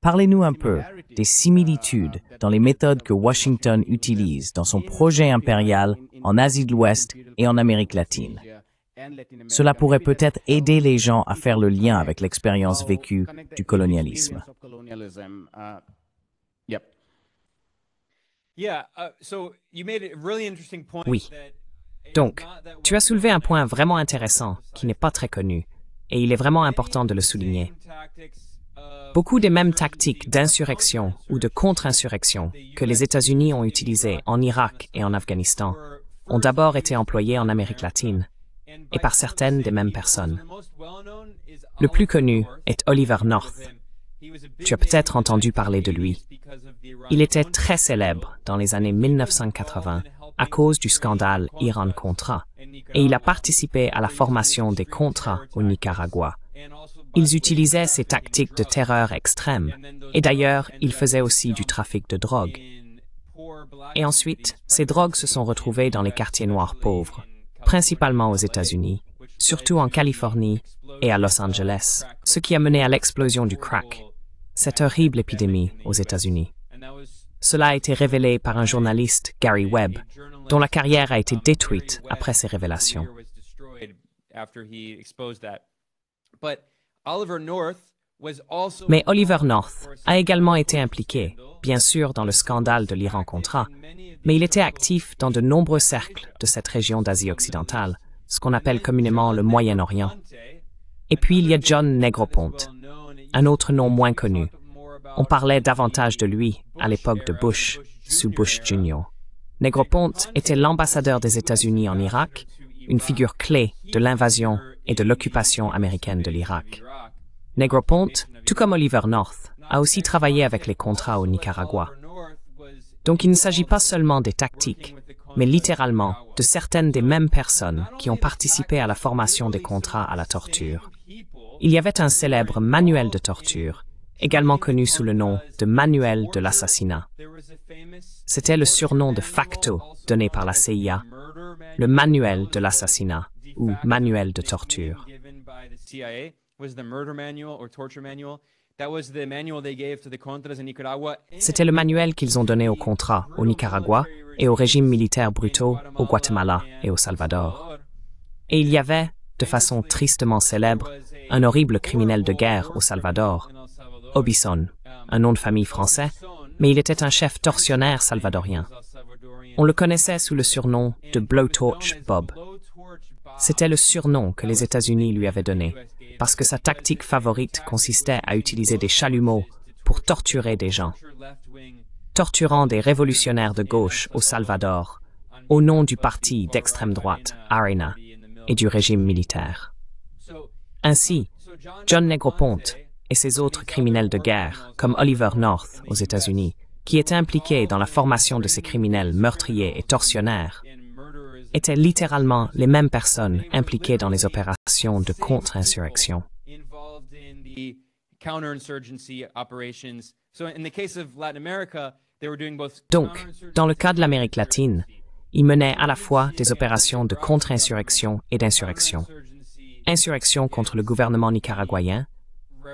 Parlez-nous un peu des similitudes dans les méthodes que Washington utilise dans son projet impérial en Asie de l'Ouest et en Amérique latine. Cela pourrait peut-être aider les gens à faire le lien avec l'expérience vécue du colonialisme. Oui. Donc, tu as soulevé un point vraiment intéressant qui n'est pas très connu, et il est vraiment important de le souligner. Beaucoup des mêmes tactiques d'insurrection ou de contre-insurrection que les États-Unis ont utilisées en Irak et en Afghanistan ont d'abord été employées en Amérique latine, et par certaines des mêmes personnes. Le plus connu est Oliver North. Tu as peut-être entendu parler de lui. Il était très célèbre dans les années 1980 à cause du scandale Iran-Contra, et il a participé à la formation des Contras au Nicaragua. Ils utilisaient ces tactiques de terreur extrême, et d'ailleurs, ils faisaient aussi du trafic de drogue. Et ensuite, ces drogues se sont retrouvées dans les quartiers noirs pauvres, principalement aux États-Unis, surtout en Californie et à Los Angeles, ce qui a mené à l'explosion du crack, cette horrible épidémie aux États-Unis. Cela a été révélé par un journaliste, Gary Webb, dont la carrière a été détruite après ces révélations. Mais Oliver North a également été impliqué, bien sûr, dans le scandale de l'Iran-Contra, mais il était actif dans de nombreux cercles de cette région d'Asie occidentale, ce qu'on appelle communément le Moyen-Orient. Et puis il y a John Negroponte, un autre nom moins connu. On parlait davantage de lui à l'époque de Bush, sous Bush Jr. Negroponte était l'ambassadeur des États-Unis en Irak, une figure clé de l'invasion et de l'occupation américaine de l'Irak. Negroponte, tout comme Oliver North, a aussi travaillé avec les Contras au Nicaragua. Donc il ne s'agit pas seulement des tactiques, mais littéralement de certaines des mêmes personnes qui ont participé à la formation des Contras à la torture. Il y avait un célèbre manuel de torture, également connu sous le nom de manuel de l'assassinat. C'était le surnom de facto donné par la CIA, le manuel de l'assassinat ou manuel de torture. C'était le manuel qu'ils ont donné aux Contras au Nicaragua et aux régimes militaires brutaux au Guatemala et au Salvador. Et il y avait, de façon tristement célèbre, un horrible criminel de guerre au Salvador, Obison, un nom de famille français, mais il était un chef tortionnaire salvadorien. On le connaissait sous le surnom de Blowtorch Bob. C'était le surnom que les États-Unis lui avaient donné, parce que sa tactique favorite consistait à utiliser des chalumeaux pour torturer des gens, torturant des révolutionnaires de gauche au Salvador, au nom du parti d'extrême droite, Arena, et du régime militaire. Ainsi, John Negroponte et ses autres criminels de guerre, comme Oliver North aux États-Unis, qui étaient impliqués dans la formation de ces criminels meurtriers et tortionnaires, étaient littéralement les mêmes personnes impliquées dans les opérations de contre-insurrection. Donc, dans le cas de l'Amérique latine, ils menaient à la fois des opérations de contre-insurrection et d'insurrection. Insurrection contre le gouvernement nicaraguayen,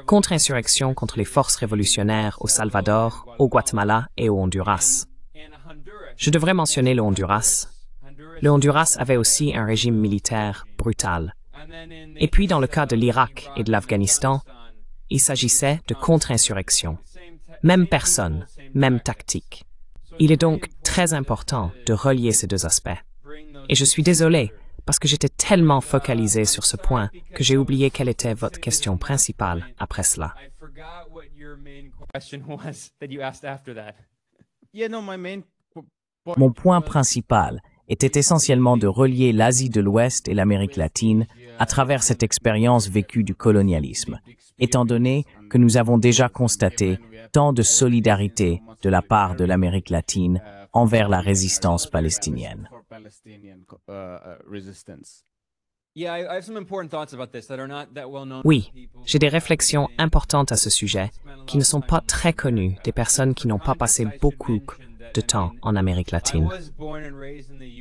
contre-insurrection contre les forces révolutionnaires au Salvador, au Guatemala et au Honduras. Je devrais mentionner le Honduras. Le Honduras avait aussi un régime militaire brutal. Et puis dans le cas de l'Irak et de l'Afghanistan, il s'agissait de contre-insurrection. Même personne, même tactique. Il est donc très important de relier ces deux aspects. Et je suis désolé, parce que j'étais tellement focalisé sur ce point que j'ai oublié quelle était votre question principale après cela. Mon point principal était essentiellement de relier l'Asie de l'Ouest et l'Amérique latine à travers cette expérience vécue du colonialisme, étant donné que nous avons déjà constaté tant de solidarité de la part de l'Amérique latine envers la résistance palestinienne. Oui, j'ai des réflexions importantes à ce sujet qui ne sont pas très connues des personnes qui n'ont pas passé beaucoup de temps en Amérique latine.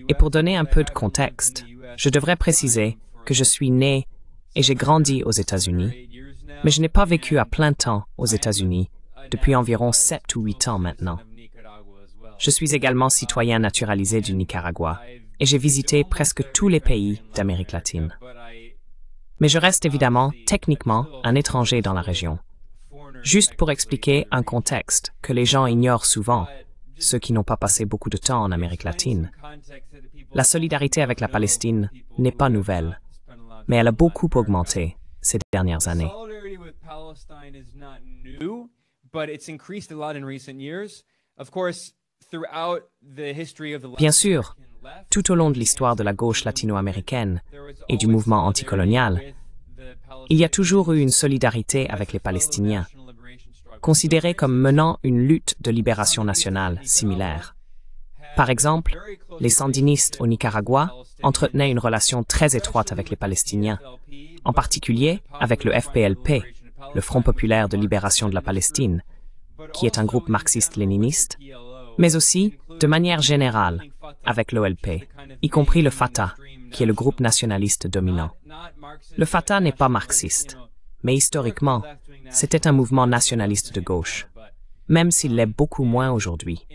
Et pour donner un peu de contexte, je devrais préciser que je suis né et j'ai grandi aux États-Unis, Mais je n'ai pas vécu à plein temps aux États-Unis depuis environ 7 ou 8 ans maintenant. Je suis également citoyen naturalisé du Nicaragua et j'ai visité presque tous les pays d'Amérique latine. Mais je reste évidemment, techniquement, un étranger dans la région. Juste pour expliquer un contexte que les gens ignorent souvent, ceux qui n'ont pas passé beaucoup de temps en Amérique latine. La solidarité avec la Palestine n'est pas nouvelle, mais elle a beaucoup augmenté ces dernières années. Bien sûr, tout au long de l'histoire de la gauche latino-américaine et du mouvement anticolonial, il y a toujours eu une solidarité avec les Palestiniens, considérés comme menant une lutte de libération nationale similaire. Par exemple, les sandinistes au Nicaragua entretenaient une relation très étroite avec les Palestiniens, en particulier avec le FPLP, le Front populaire de libération de la Palestine, qui est un groupe marxiste-léniniste, mais aussi, de manière générale, avec l'OLP, y compris le Fatah, qui est le groupe nationaliste dominant. Le Fatah n'est pas marxiste, mais historiquement, c'était un mouvement nationaliste de gauche, même s'il l'est beaucoup moins aujourd'hui.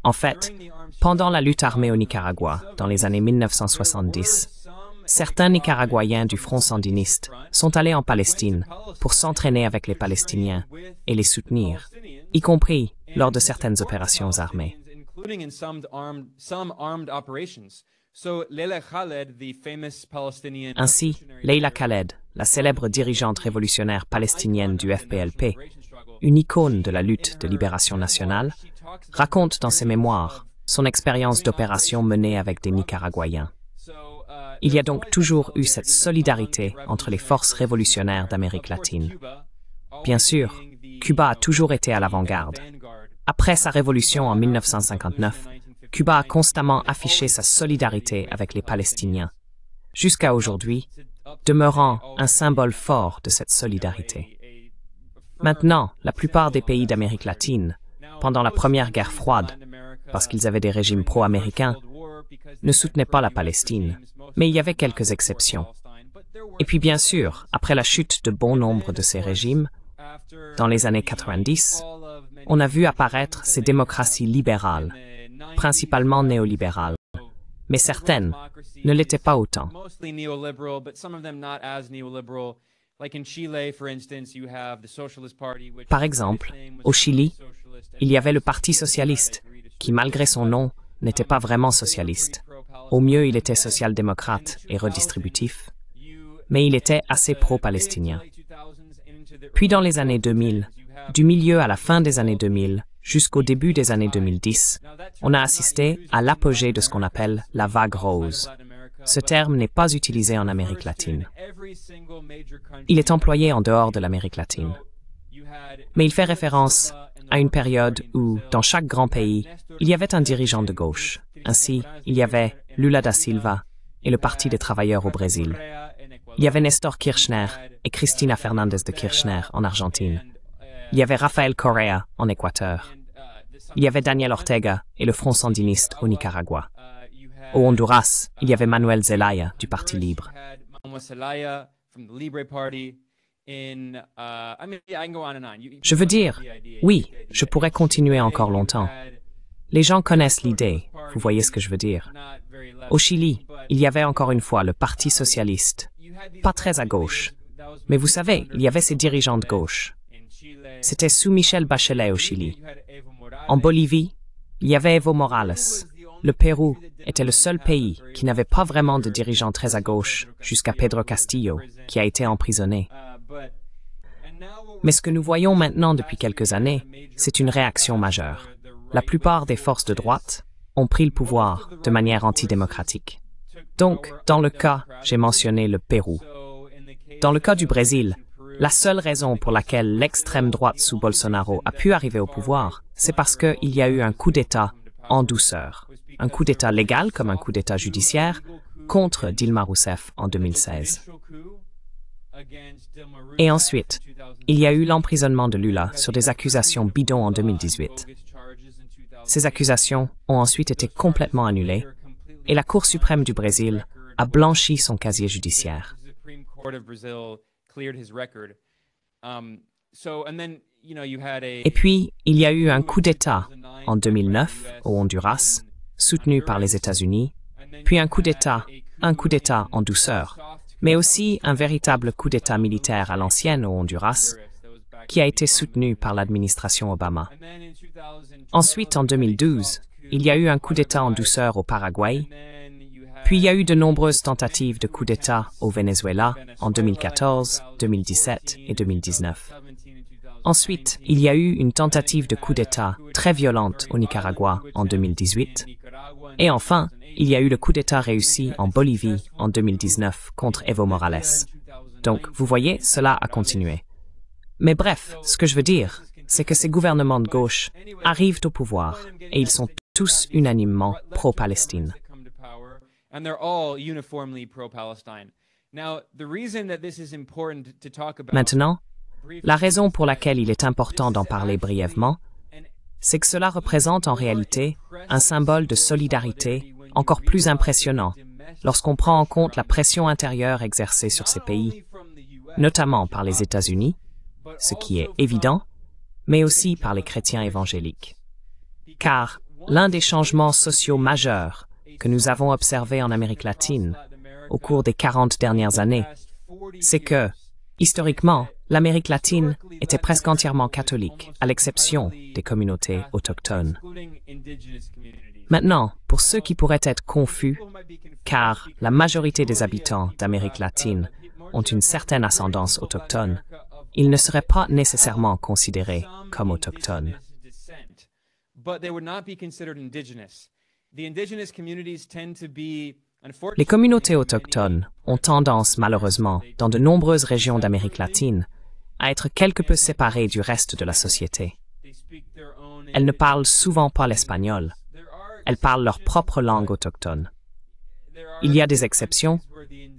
En fait, pendant la lutte armée au Nicaragua, dans les années 1970, certains Nicaraguayens du Front sandiniste sont allés en Palestine pour s'entraîner avec les Palestiniens et les soutenir, y compris lors de certaines opérations armées. Ainsi, Leila Khaled, la célèbre dirigeante révolutionnaire palestinienne du FPLP, une icône de la lutte de libération nationale, raconte dans ses mémoires son expérience d'opération menée avec des Nicaraguayens. Il y a donc toujours eu cette solidarité entre les forces révolutionnaires d'Amérique latine. Bien sûr, Cuba a toujours été à l'avant-garde. Après sa révolution en 1959, Cuba a constamment affiché sa solidarité avec les Palestiniens, jusqu'à aujourd'hui, demeurant un symbole fort de cette solidarité. Maintenant, la plupart des pays d'Amérique latine, pendant la première guerre froide, parce qu'ils avaient des régimes pro-américains, ne soutenaient pas la Palestine, mais il y avait quelques exceptions. Et puis bien sûr, après la chute de bon nombre de ces régimes, dans les années 90, on a vu apparaître ces démocraties libérales, principalement néolibérales, mais certaines ne l'étaient pas autant. Par exemple, au Chili, il y avait le Parti socialiste, qui malgré son nom, n'était pas vraiment socialiste. Au mieux, il était social-démocrate et redistributif, mais il était assez pro-palestinien. Puis dans les années 2000, du milieu à la fin des années 2000 jusqu'au début des années 2010, on a assisté à l'apogée de ce qu'on appelle la vague rose. Ce terme n'est pas utilisé en Amérique latine. Il est employé en dehors de l'Amérique latine. Mais il fait référence à une période où, dans chaque grand pays, il y avait un dirigeant de gauche. Ainsi, il y avait Lula da Silva et le Parti des travailleurs au Brésil. Il y avait Néstor Kirchner et Cristina Fernández de Kirchner en Argentine. Il y avait Rafael Correa en Équateur. Il y avait Daniel Ortega et le Front sandiniste au Nicaragua. Au Honduras, il y avait Manuel Zelaya du Parti libre. Je veux dire, oui, je pourrais continuer encore longtemps. Les gens connaissent l'idée, vous voyez ce que je veux dire. Au Chili, il y avait encore une fois le Parti socialiste, pas très à gauche, mais vous savez, il y avait ces dirigeants de gauche. C'était sous Michelle Bachelet au Chili. En Bolivie, il y avait Evo Morales. Le Pérou était le seul pays qui n'avait pas vraiment de dirigeants très à gauche jusqu'à Pedro Castillo, qui a été emprisonné. Mais ce que nous voyons maintenant depuis quelques années, c'est une réaction majeure. La plupart des forces de droite ont pris le pouvoir de manière antidémocratique. Donc, dans le cas, j'ai mentionné le Pérou. Dans le cas du Brésil, la seule raison pour laquelle l'extrême droite sous Bolsonaro a pu arriver au pouvoir, c'est parce qu'il y a eu un coup d'État en douceur. Un coup d'État légal comme un coup d'État judiciaire contre Dilma Rousseff en 2016. Et ensuite, il y a eu l'emprisonnement de Lula sur des accusations bidons en 2018. Ces accusations ont ensuite été complètement annulées et la Cour suprême du Brésil a blanchi son casier judiciaire. Et puis, il y a eu un coup d'État en 2009 au Honduras, soutenu par les États-Unis, puis un coup d'État en douceur, mais aussi un véritable coup d'État militaire à l'ancienne au Honduras, qui a été soutenu par l'administration Obama. Ensuite, en 2012, il y a eu un coup d'État en douceur au Paraguay, puis il y a eu de nombreuses tentatives de coup d'État au Venezuela en 2014, 2017 et 2019. Ensuite, il y a eu une tentative de coup d'État très violente au Nicaragua en 2018. Et enfin, il y a eu le coup d'État réussi en Bolivie en 2019 contre Evo Morales. Donc, vous voyez, cela a continué. Mais bref, ce que je veux dire, c'est que ces gouvernements de gauche arrivent au pouvoir et ils sont tous unanimement pro-Palestine. Maintenant, la raison pour laquelle il est important d'en parler brièvement, c'est que cela représente en réalité un symbole de solidarité encore plus impressionnant lorsqu'on prend en compte la pression intérieure exercée sur ces pays, notamment par les États-Unis, ce qui est évident, mais aussi par les chrétiens évangéliques. Car l'un des changements sociaux majeurs que nous avons observés en Amérique latine au cours des 40 dernières années, c'est que, historiquement, l'Amérique latine était presque entièrement catholique, à l'exception des communautés autochtones. Maintenant, pour ceux qui pourraient être confus, car la majorité des habitants d'Amérique latine ont une certaine ascendance autochtone, ils ne seraient pas nécessairement considérés comme autochtones. Les communautés autochtones ont tendance, malheureusement, dans de nombreuses régions d'Amérique latine, à être quelque peu séparées du reste de la société. Elles ne parlent souvent pas l'espagnol. Elles parlent leur propre langue autochtone. Il y a des exceptions,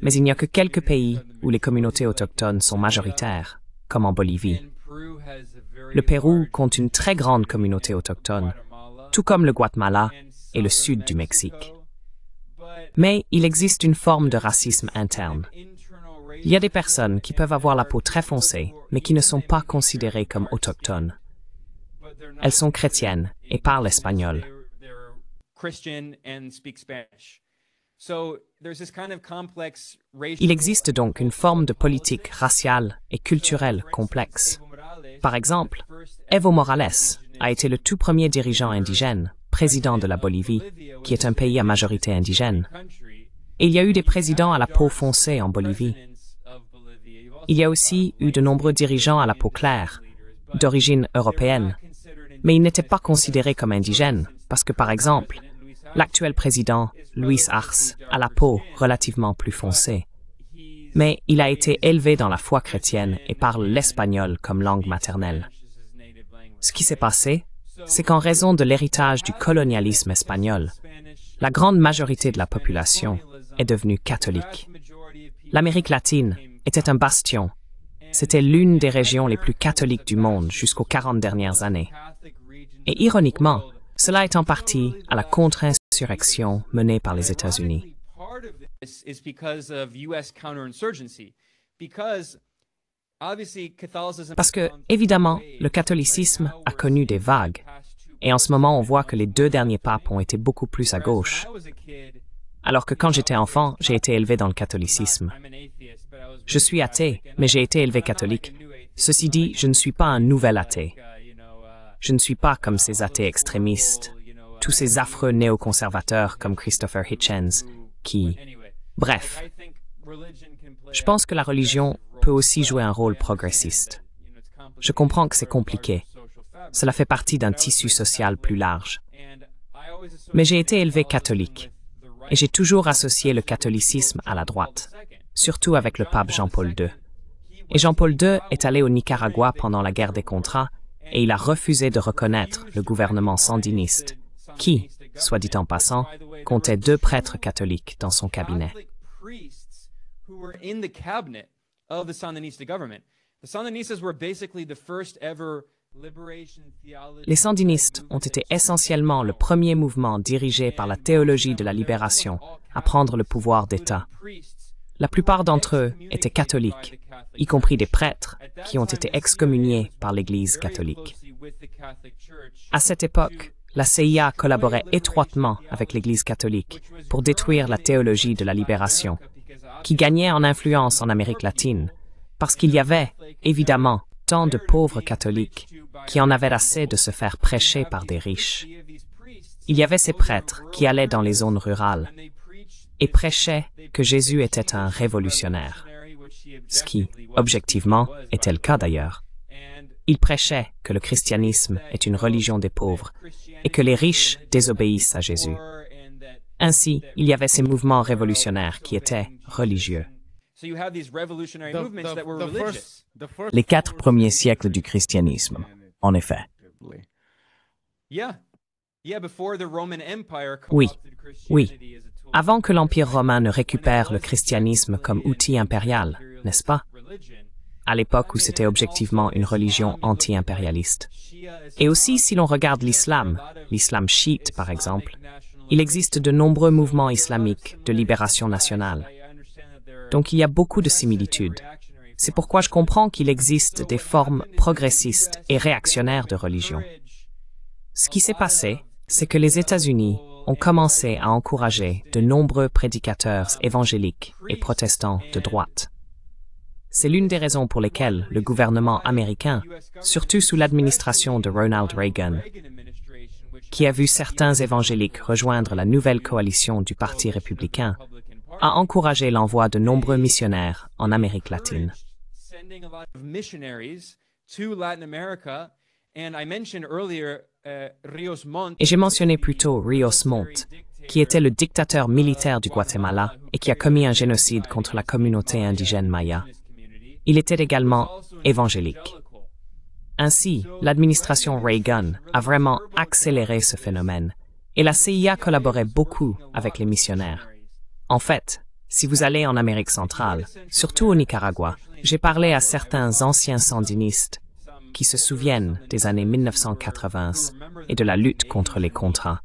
mais il n'y a que quelques pays où les communautés autochtones sont majoritaires, comme en Bolivie. Le Pérou compte une très grande communauté autochtone, tout comme le Guatemala et le sud du Mexique. Mais il existe une forme de racisme interne. Il y a des personnes qui peuvent avoir la peau très foncée, mais qui ne sont pas considérées comme autochtones. Elles sont chrétiennes et parlent espagnol. Il existe donc une forme de politique raciale et culturelle complexe. Par exemple, Evo Morales a été le tout premier dirigeant indigène, président de la Bolivie, qui est un pays à majorité indigène. Et il y a eu des présidents à la peau foncée en Bolivie. Il y a aussi eu de nombreux dirigeants à la peau claire, d'origine européenne, mais ils n'étaient pas considérés comme indigènes, parce que, par exemple, l'actuel président, Luis Arce, a la peau relativement plus foncée. Mais il a été élevé dans la foi chrétienne et parle l'espagnol comme langue maternelle. Ce qui s'est passé, c'est qu'en raison de l'héritage du colonialisme espagnol, la grande majorité de la population est devenue catholique. L'Amérique latine était un bastion. C'était l'une des régions les plus catholiques du monde jusqu'aux 40 dernières années. Et ironiquement, cela est en partie à la contre-insurrection menée par les États-Unis. Parce que, évidemment, le catholicisme a connu des vagues. Et en ce moment, on voit que les deux derniers papes ont été beaucoup plus à gauche. Alors que quand j'étais enfant, j'ai été élevé dans le catholicisme. Je suis athée, mais j'ai été élevé catholique. Ceci dit, je ne suis pas un nouvel athée. Je ne suis pas comme ces athées extrémistes, tous ces affreux néoconservateurs comme Christopher Hitchens, qui... Bref, je pense que la religion peut aussi jouer un rôle progressiste. Je comprends que c'est compliqué. Cela fait partie d'un tissu social plus large. Mais j'ai été élevé catholique, et j'ai toujours associé le catholicisme à la droite, surtout avec le pape Jean-Paul II. Et Jean-Paul II est allé au Nicaragua pendant la guerre des Contras, et il a refusé de reconnaître le gouvernement sandiniste, qui, soit dit en passant, comptait 2 prêtres catholiques dans son cabinet. Les sandinistes ont été essentiellement le premier mouvement dirigé par la théologie de la libération à prendre le pouvoir d'État. La plupart d'entre eux étaient catholiques, y compris des prêtres, qui ont été excommuniés par l'Église catholique. À cette époque, la CIA collaborait étroitement avec l'Église catholique pour détruire la théologie de la libération, qui gagnait en influence en Amérique latine, parce qu'il y avait, évidemment, tant de pauvres catholiques qui en avaient assez de se faire prêcher par des riches. Il y avait ces prêtres qui allaient dans les zones rurales et prêchaient que Jésus était un révolutionnaire, ce qui, objectivement, était le cas d'ailleurs. Ils prêchaient que le christianisme est une religion des pauvres et que les riches désobéissent à Jésus. Ainsi, il y avait ces mouvements révolutionnaires qui étaient religieux. Les 4 premiers siècles du christianisme, en effet. Oui, oui. Avant que l'Empire romain ne récupère le christianisme comme outil impérial, n'est-ce pas? À l'époque où c'était objectivement une religion anti-impérialiste. Et aussi, si l'on regarde l'islam chiite par exemple, il existe de nombreux mouvements islamiques de libération nationale. Donc il y a beaucoup de similitudes. C'est pourquoi je comprends qu'il existe des formes progressistes et réactionnaires de religion. Ce qui s'est passé, c'est que les États-Unis ont commencé à encourager de nombreux prédicateurs évangéliques et protestants de droite. C'est l'une des raisons pour lesquelles le gouvernement américain, surtout sous l'administration de Ronald Reagan, qui a vu certains évangéliques rejoindre la nouvelle coalition du Parti républicain, a encouragé l'envoi de nombreux missionnaires en Amérique latine. Et j'ai mentionné plus tôt Rios Montt, qui était le dictateur militaire du Guatemala et qui a commis un génocide contre la communauté indigène maya. Il était également évangélique. Ainsi, l'administration Reagan a vraiment accéléré ce phénomène et la CIA collaborait beaucoup avec les missionnaires. En fait, si vous allez en Amérique centrale, surtout au Nicaragua, j'ai parlé à certains anciens sandinistes qui se souviennent des années 1980 et de la lutte contre les contras.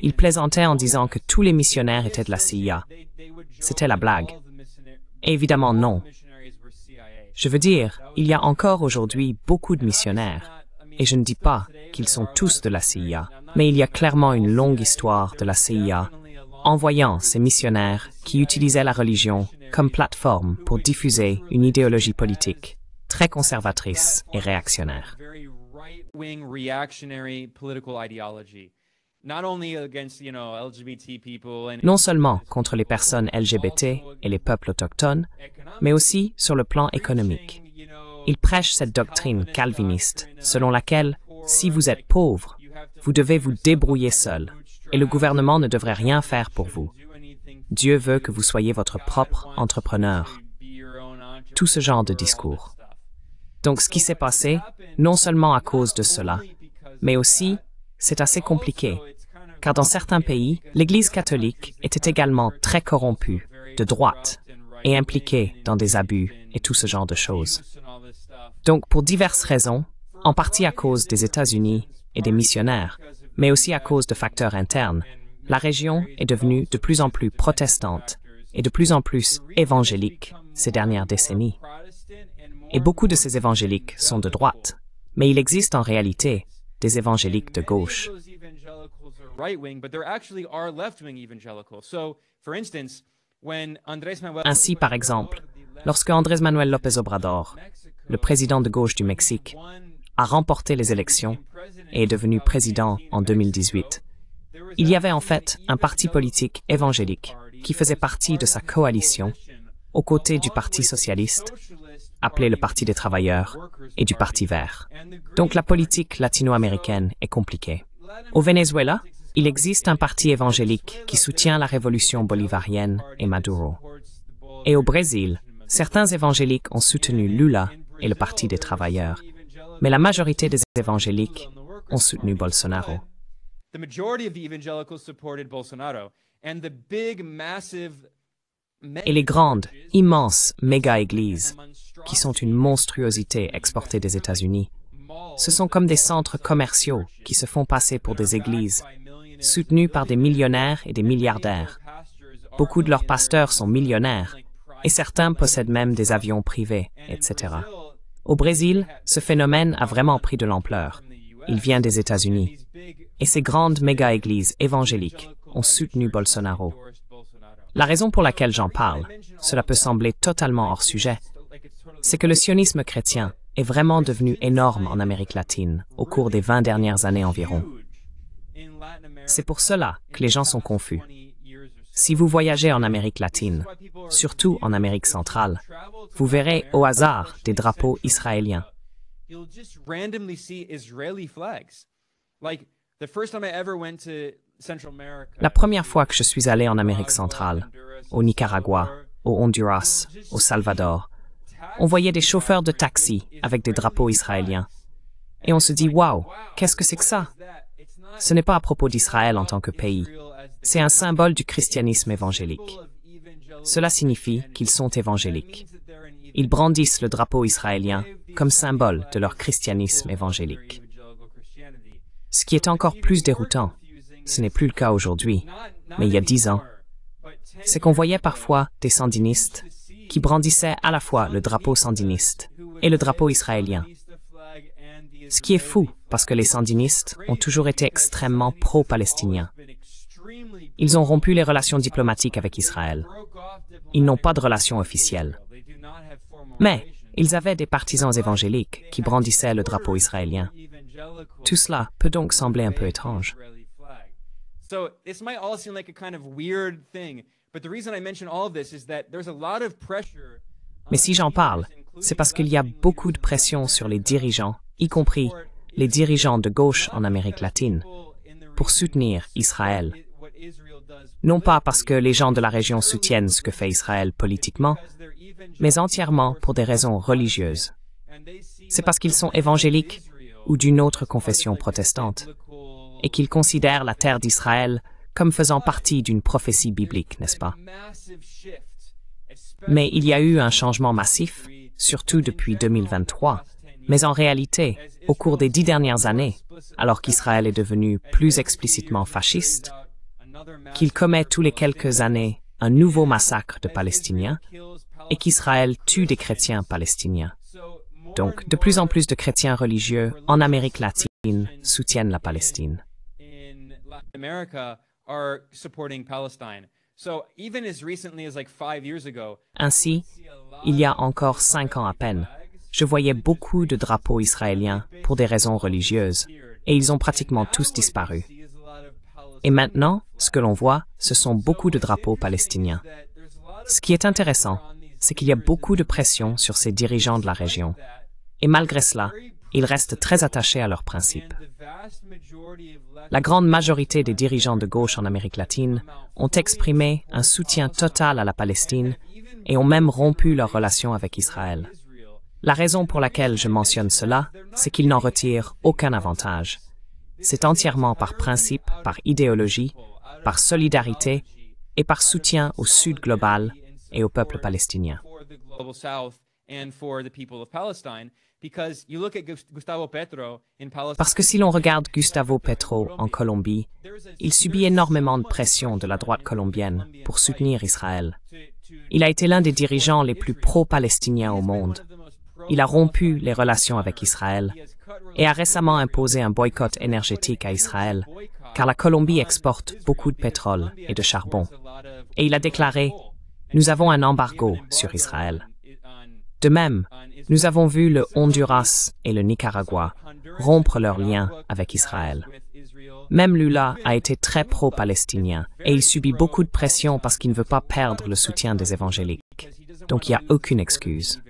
Ils plaisantaient en disant que tous les missionnaires étaient de la CIA. C'était la blague. Et évidemment non. Je veux dire, il y a encore aujourd'hui beaucoup de missionnaires, et je ne dis pas qu'ils sont tous de la CIA, mais il y a clairement une longue histoire de la CIA envoyant ces missionnaires qui utilisaient la religion comme plateforme pour diffuser une idéologie politique très conservatrice et réactionnaire. Non seulement contre les personnes LGBT et les peuples autochtones, mais aussi sur le plan économique. Ils prêchent cette doctrine calviniste selon laquelle, si vous êtes pauvre, vous devez vous débrouiller seul et le gouvernement ne devrait rien faire pour vous. Dieu veut que vous soyez votre propre entrepreneur. Tout ce genre de discours. Donc ce qui s'est passé, non seulement à cause de cela, mais aussi, c'est assez compliqué, car dans certains pays, l'Église catholique était également très corrompue, de droite, et impliquée dans des abus et tout ce genre de choses. Donc pour diverses raisons, en partie à cause des États-Unis et des missionnaires, mais aussi à cause de facteurs internes, la région est devenue de plus en plus protestante et de plus en plus évangélique ces dernières décennies. Et beaucoup de ces évangéliques sont de droite, mais il existe en réalité des évangéliques de gauche. Ainsi, par exemple, lorsque Andrés Manuel López Obrador, le président de gauche du Mexique, a remporté les élections et est devenu président en 2018, il y avait en fait un parti politique évangélique qui faisait partie de sa coalition aux côtés du Parti socialiste, appelé le Parti des travailleurs, et du Parti vert. Donc la politique latino-américaine est compliquée. Au Venezuela, il existe un parti évangélique qui soutient la révolution bolivarienne et Maduro. Et au Brésil, certains évangéliques ont soutenu Lula et le Parti des travailleurs, mais la majorité des évangéliques ont soutenu Bolsonaro. Et les grandes, immenses méga-églises, qui sont une monstruosité exportée des États-Unis, ce sont comme des centres commerciaux qui se font passer pour des églises, soutenus par des millionnaires et des milliardaires. Beaucoup de leurs pasteurs sont millionnaires, et certains possèdent même des avions privés, etc. Au Brésil, ce phénomène a vraiment pris de l'ampleur. Il vient des États-Unis. Et ces grandes méga-églises évangéliques ont soutenu Bolsonaro. La raison pour laquelle j'en parle, cela peut sembler totalement hors sujet, c'est que le sionisme chrétien est vraiment devenu énorme en Amérique latine au cours des 20 dernières années environ. C'est pour cela que les gens sont confus. Si vous voyagez en Amérique latine, surtout en Amérique centrale, vous verrez au hasard des drapeaux israéliens. La première fois que je suis allé en Amérique centrale, au Nicaragua, au Honduras, au Salvador, on voyait des chauffeurs de taxi avec des drapeaux israéliens. Et on se dit, waouh, qu'est-ce que c'est que ça? Ce n'est pas à propos d'Israël en tant que pays. C'est un symbole du christianisme évangélique. Cela signifie qu'ils sont évangéliques. Ils brandissent le drapeau israélien comme symbole de leur christianisme évangélique. Ce qui est encore plus déroutant, ce n'est plus le cas aujourd'hui, mais il y a 10 ans, c'est qu'on voyait parfois des sandinistes qui brandissaient à la fois le drapeau sandiniste et le drapeau israélien. Ce qui est fou, parce que les sandinistes ont toujours été extrêmement pro-palestiniens. Ils ont rompu les relations diplomatiques avec Israël. Ils n'ont pas de relations officielles. Mais ils avaient des partisans évangéliques qui brandissaient le drapeau israélien. Tout cela peut donc sembler un peu étrange. Mais si j'en parle, c'est parce qu'il y a beaucoup de pression sur les dirigeants, y compris les dirigeants de gauche en Amérique latine, pour soutenir Israël. Non pas parce que les gens de la région soutiennent ce que fait Israël politiquement, mais entièrement pour des raisons religieuses. C'est parce qu'ils sont évangéliques ou d'une autre confession protestante, et qu'ils considèrent la terre d'Israël comme faisant partie d'une prophétie biblique, n'est-ce pas? Mais il y a eu un changement massif, surtout depuis 2023, mais en réalité, au cours des 10 dernières années, alors qu'Israël est devenu plus explicitement fasciste, qu'il commet tous les quelques années un nouveau massacre de Palestiniens et qu'Israël tue des chrétiens palestiniens. Donc, de plus en plus de chrétiens religieux en Amérique latine soutiennent la Palestine. Ainsi, il y a encore 5 ans à peine, je voyais beaucoup de drapeaux israéliens pour des raisons religieuses, et ils ont pratiquement tous disparu. Et maintenant, ce que l'on voit, ce sont beaucoup de drapeaux palestiniens. Ce qui est intéressant, c'est qu'il y a beaucoup de pression sur ces dirigeants de la région. Et malgré cela, ils restent très attachés à leurs principes. La grande majorité des dirigeants de gauche en Amérique latine ont exprimé un soutien total à la Palestine et ont même rompu leurs relations avec Israël. La raison pour laquelle je mentionne cela, c'est qu'ils n'en retirent aucun avantage. C'est entièrement par principe, par idéologie, par solidarité et par soutien au Sud global et au peuple palestinien. Parce que si l'on regarde Gustavo Petro en Colombie, il subit énormément de pression de la droite colombienne pour soutenir Israël. Il a été l'un des dirigeants les plus pro-palestiniens au monde. Il a rompu les relations avec Israël et a récemment imposé un boycott énergétique à Israël, car la Colombie exporte beaucoup de pétrole et de charbon. Et il a déclaré « Nous avons un embargo sur Israël ». De même, nous avons vu le Honduras et le Nicaragua rompre leurs liens avec Israël. Même Lula a été très pro-palestinien et il subit beaucoup de pression parce qu'il ne veut pas perdre le soutien des évangéliques. Donc il n'y a aucune excuse.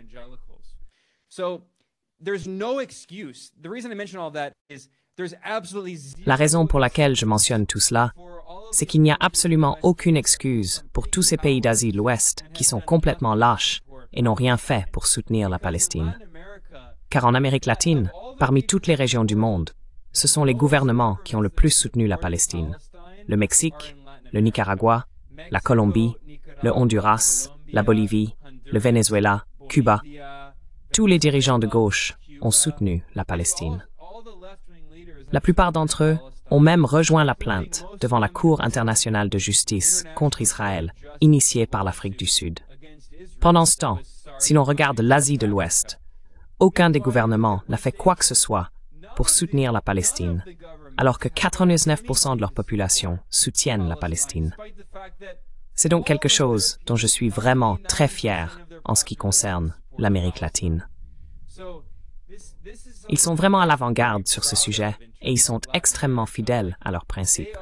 La raison pour laquelle je mentionne tout cela, c'est qu'il n'y a absolument aucune excuse pour tous ces pays d'Asie de l'Ouest qui sont complètement lâches et n'ont rien fait pour soutenir la Palestine. Car en Amérique latine, parmi toutes les régions du monde, ce sont les gouvernements qui ont le plus soutenu la Palestine. Le Mexique, le Nicaragua, la Colombie, le Honduras, la Bolivie, le Venezuela, Cuba. Tous les dirigeants de gauche ont soutenu la Palestine. La plupart d'entre eux ont même rejoint la plainte devant la Cour internationale de justice contre Israël, initiée par l'Afrique du Sud. Pendant ce temps, si l'on regarde l'Asie de l'Ouest, aucun des gouvernements n'a fait quoi que ce soit pour soutenir la Palestine, alors que 99% de leur population soutiennent la Palestine. C'est donc quelque chose dont je suis vraiment très fier en ce qui concerne l'Amérique latine. Ils sont vraiment à l'avant-garde sur ce sujet et ils sont extrêmement fidèles à leurs principes.